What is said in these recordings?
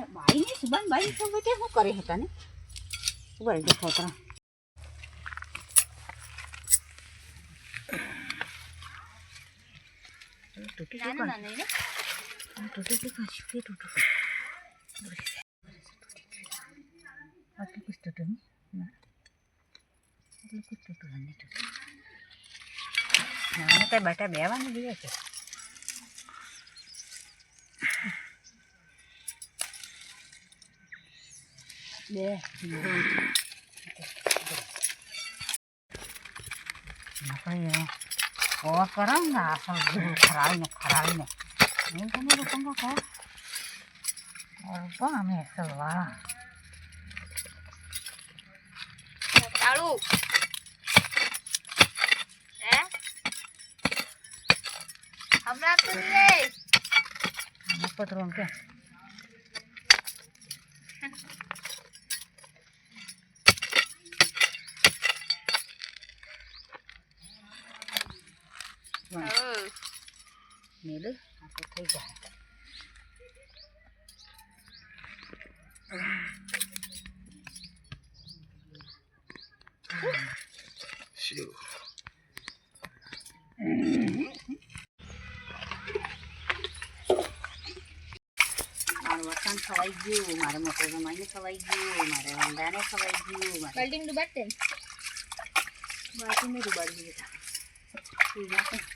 બાઈ ને સુબાન બાઈ તો બેટે શું કરે હતા ને ઉભા જો ફોતરા ટૂટી ના ના નહીં ટૂટી કાશી કે ટૂટું આટલું કુછ ટૂટું ના આટલું કુછ ટૂટું નહીં ટૂટું ના તો બેટા બેવાનું જોઈએ છે બે और करम ना सब खराई ने नहीं तो मेरे को को और पा में सलवा ચાલુ હે હમણાં તો નહીં पत्रों के नीले आपको થઈ જાય શિવ મારું વતન ખવાઈ ગયું મારા મોટા જમાઈને ખવાઈ ગયું મારા વંદાને ખવાઈ ગયું મારા બિલ્ડિંગ ડૂબાડતે બાકી મેં ડૂબાડી દીધા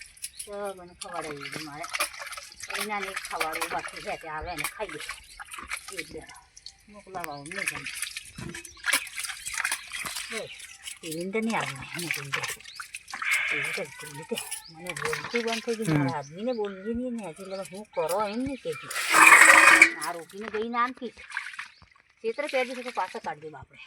તો મને ખવડાવી દીધું મારે એનાને એક ખવાડવું બાકી છે તે આવે ને ખાઈએ એટલે મોકલાવા નહીં ગમે પીલીને તો નહીં આવે એને પીલી એવી તો પીલી તે મને બોલતી બંધ થઈ ગઈ મારા આદમીને બોલવી નહીં ને એટલે હું કરો એમ નહીં કહેતી આ રોકીને ગઈ નાનથી ચેતરે પહેરી તો પાછા કાઢી દે બાપડે